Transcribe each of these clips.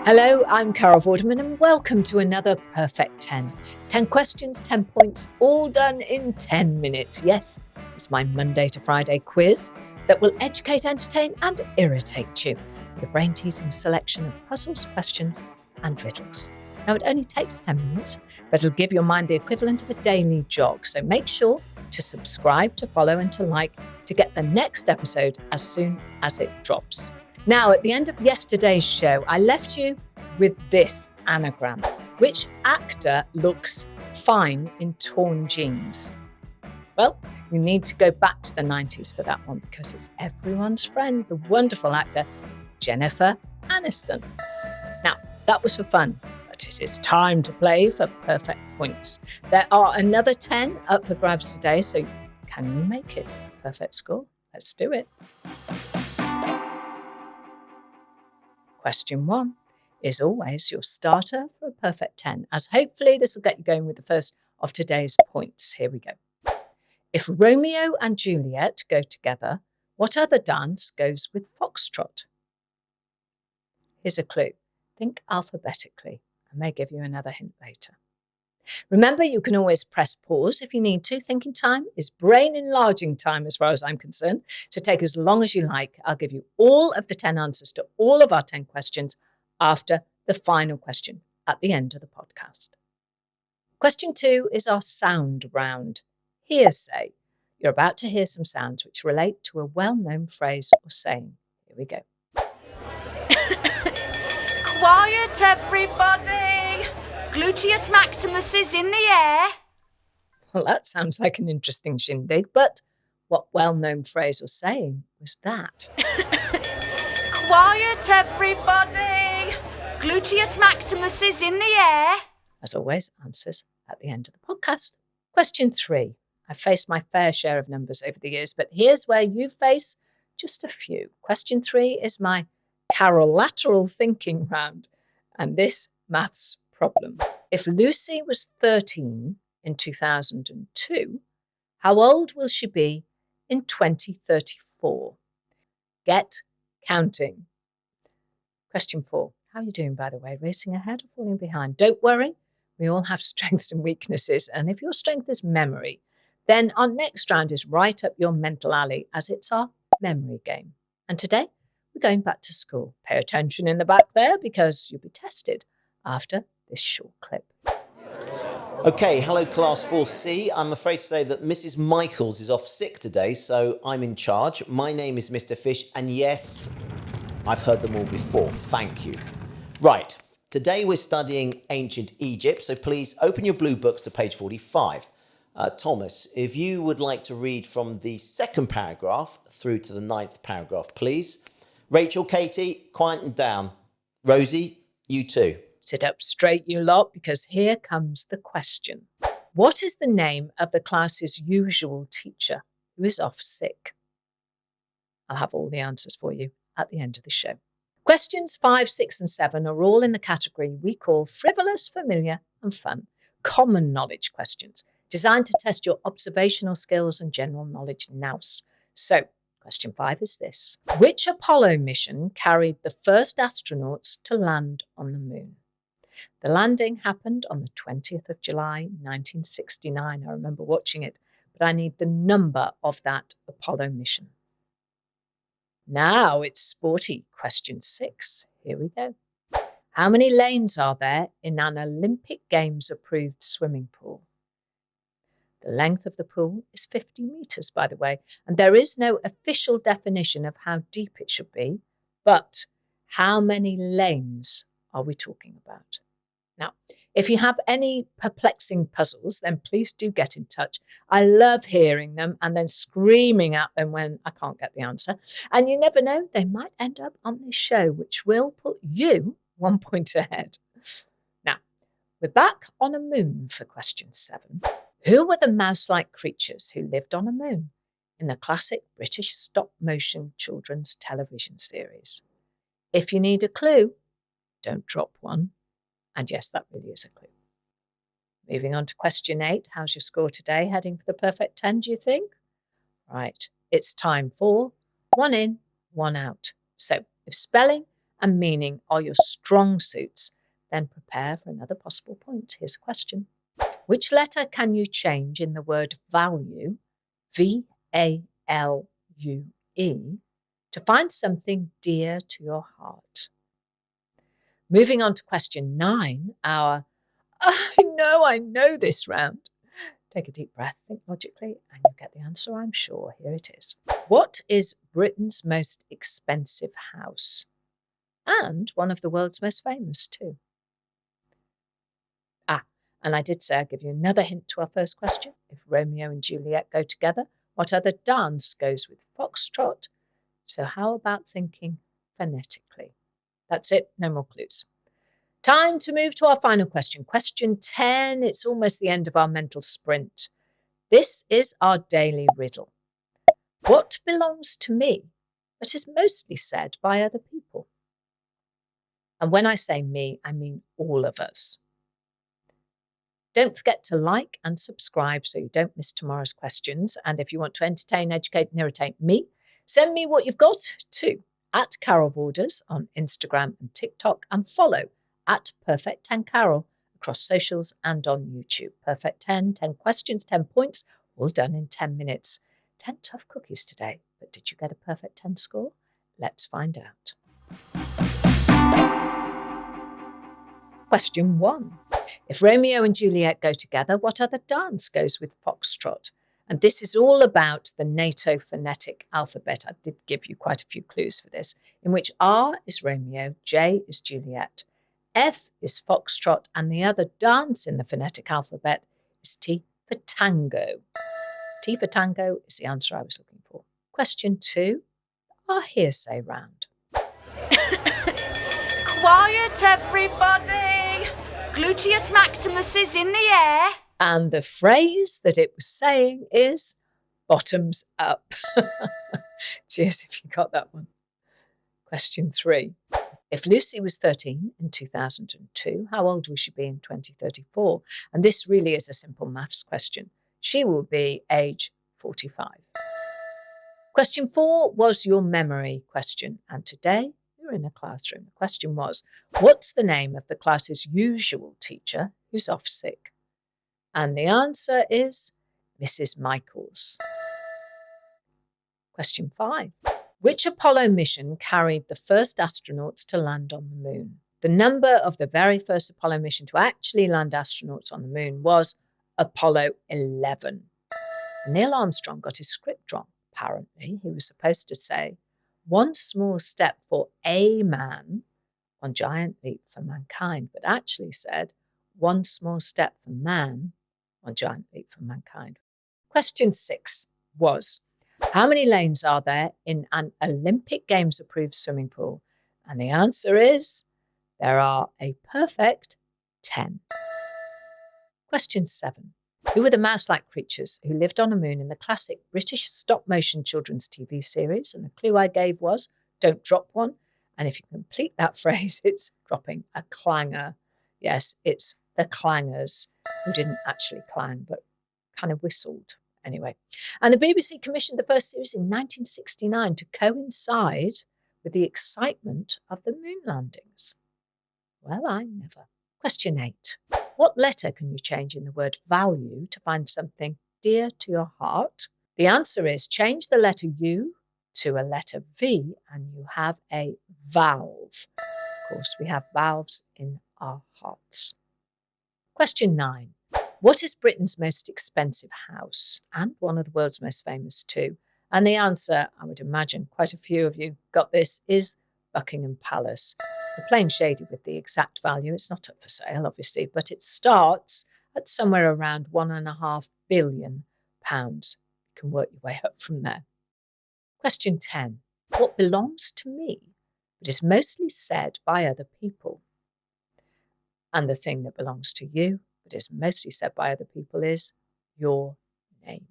Hello, I'm Carol Vorderman and welcome to another Perfect 10. 10 questions, 10 points, all done in 10 minutes. Yes, it's my Monday to Friday quiz that will educate, entertain and irritate you with a brain-teasing selection of puzzles, questions and riddles. Now, it only takes 10 minutes, but it'll give your mind the equivalent of a daily jog. So make sure to subscribe, to follow and to like to get the next episode as soon as it drops. Now, at the end of yesterday's show, I left you with this anagram. Which actor looks fine in torn jeans? Well, you need to go back to the 90s for that one because it's everyone's friend, the wonderful actor Jennifer Aniston. Now, that was for fun, but it is time to play for perfect points. There are another 10 up for grabs today, so can you make it a perfect score? Let's do it. Question 1 is always your starter for a perfect 10, as hopefully this will get you going with the first of today's points. Here we go. If Romeo and Juliet go together, what other dance goes with foxtrot? Here's a clue. Think alphabetically. I may give you another hint later. Remember, you can always press pause if you need to. Thinking time is brain enlarging time as far as I'm concerned. So take as long as you like. I'll give you all of the 10 answers to all of our 10 questions after the final question at the end of the podcast. Question 2 is our sound round. Hearsay. You're about to hear some sounds which relate to a well-known phrase or saying. Here we go. Quiet, everybody! Gluteus maximus is in the air. Well, that sounds like an interesting shindig, but what well-known phrase or saying was that? Quiet, everybody! Gluteus maximus is in the air. As always, answers at the end of the podcast. Question 3. I've faced my fair share of numbers over the years, but here's where you face just a few. Question 3 is my carolateral thinking round, and this maths problem. If Lucy was 13 in 2002, how old will she be in 2034? Get counting. Question 4. How are you doing, by the way? Racing ahead or falling behind? Don't worry. We all have strengths and weaknesses. And if your strength is memory, then our next round is right up your mental alley as it's our memory game. And today, we're going back to school. Pay attention in the back there because you'll be tested after this short clip. Okay, hello Class 4C. I'm afraid to say that Mrs. Michaels is off sick today, so I'm in charge. My name is Mr. Fish, and yes, I've heard them all before. Thank you. Right, today we're studying ancient Egypt, so please open your blue books to page 45. Thomas, if you would like to read from the second paragraph through to the 9th paragraph, please. Rachel, Katie, quieten down. Rosie, you too. Sit up straight, you lot, because here comes the question. What is the name of the class's usual teacher who is off sick? I'll have all the answers for you at the end of the show. Questions 5, 6 and 7 are all in the category we call frivolous, familiar and fun. Common knowledge questions designed to test your observational skills and general knowledge nous. So, question 5 is this. Which Apollo mission carried the first astronauts to land on the moon? The landing happened on the 20th of July, 1969. I remember watching it, but I need the number of that Apollo mission. Now it's sporty. Question 6. Here we go. How many lanes are there in an Olympic Games approved swimming pool? The length of the pool is 50 metres, by the way, and there is no official definition of how deep it should be, but how many lanes are we talking about? Now, if you have any perplexing puzzles, then please do get in touch. I love hearing them and then screaming at them when I can't get the answer. And you never know, they might end up on this show, which will put you 1 point ahead. Now, we're back on a moon for question 7. Who were the mouse-like creatures who lived on a moon in the classic British stop-motion children's television series? If you need a clue, don't drop one. And yes, that really is a clue. Moving on to question 8. How's your score today? Heading for the perfect 10, do you think? Right, it's time for 1 in, 1 out. So if spelling and meaning are your strong suits, then prepare for another possible point. Here's a question. Which letter can you change in the word value, V-A-L-U-E, to find something dear to your heart? Moving on to question 9, our I know this round. Take a deep breath, think logically, and you'll get the answer, I'm sure. Here it is. What is Britain's most expensive house? And one of the world's most famous too. And I did say I'd give you another hint to our first question. If Romeo and Juliet go together, what other dance goes with foxtrot? So how about thinking phonetically? That's it, no more clues. Time to move to our final question. Question 10. It's almost the end of our mental sprint. This is our daily riddle. What belongs to me, but is mostly said by other people? And when I say me, I mean all of us. Don't forget to like and subscribe so you don't miss tomorrow's questions. And if you want to entertain, educate, and irritate me, send me what you've got to @CarolBorders on Instagram and TikTok, and follow @Perfect10Carol across socials and on YouTube. Perfect 10, 10 questions, 10 points, all done in 10 minutes. 10 tough cookies today, but did you get a perfect 10 score? Let's find out. Question 1. If Romeo and Juliet go together, what other dance goes with foxtrot? And this is all about the NATO phonetic alphabet. I did give you quite a few clues for this, in which R is Romeo, J is Juliet, F is foxtrot, and the other dance in the phonetic alphabet is T for tango. T for tango is the answer I was looking for. Question 2, our hearsay round. Quiet, everybody! Gluteus maximus is in the air. And the phrase that it was saying is bottoms up. Cheers if you got that one. Question 3. If Lucy was 13 in 2002, how old will she be in 2034? And this really is a simple maths question. She will be age 45. Question 4 was your memory question. And today you're in a classroom. The question was, what's the name of the class's usual teacher who's off sick? And the answer is Mrs. Michaels. Question 5. Which Apollo mission carried the first astronauts to land on the moon? The number of the very first Apollo mission to actually land astronauts on the moon was Apollo 11. Neil Armstrong got his script wrong, apparently. He was supposed to say, one small step for a man, one giant leap for mankind, but actually said, one small step for man, one giant leap for mankind. Question 6 was, how many lanes are there in an Olympic Games approved swimming pool? And the answer is, there are a perfect 10. Question 7. Who were the mouse-like creatures who lived on a moon in the classic British stop-motion children's TV series? And the clue I gave was, don't drop one. And if you complete that phrase, it's dropping a clanger. Yes, it's the clangers, who didn't actually clang, but kind of whistled anyway. And the BBC commissioned the first series in 1969 to coincide with the excitement of the moon landings. Well, I never. Question 8. What letter can you change in the word value to find something dear to your heart? The answer is change the letter U to a letter V and you have a valve. Of course, we have valves in our hearts. Question 9. What is Britain's most expensive house? And one of the world's most famous too. And the answer, I would imagine quite a few of you got this, is Buckingham Palace. We're playing shady with the exact value. It's not up for sale, obviously, but it starts at somewhere around £1.5 billion. You can work your way up from there. Question 10. What belongs to me, but is mostly said by other people? And the thing that belongs to you, but is mostly said by other people, is your name.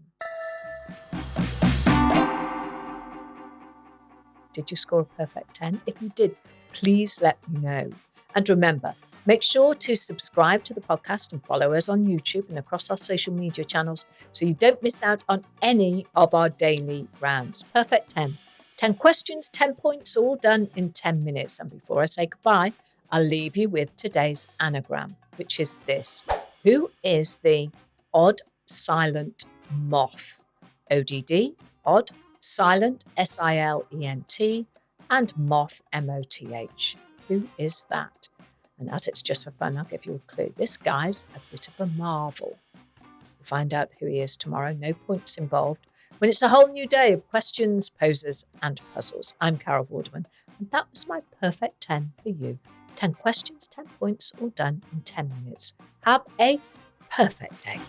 Did you score a perfect 10? If you did, please let me know. And remember, make sure to subscribe to the podcast and follow us on YouTube and across our social media channels so you don't miss out on any of our daily rounds. Perfect 10. 10 questions, 10 points, all done in 10 minutes. And before I say goodbye, I'll leave you with today's anagram, which is this. Who is the odd silent moth? ODD, odd, silent, SILENT, and moth, MOTH. Who is that? And as it's just for fun, I'll give you a clue. This guy's a bit of a marvel. We'll find out who he is tomorrow. No points involved. When it's a whole new day of questions, poses, and puzzles. I'm Carol Vorderman, and that was my perfect 10 for you. 10 questions, 10 points, all done in 10 minutes. Have a perfect day.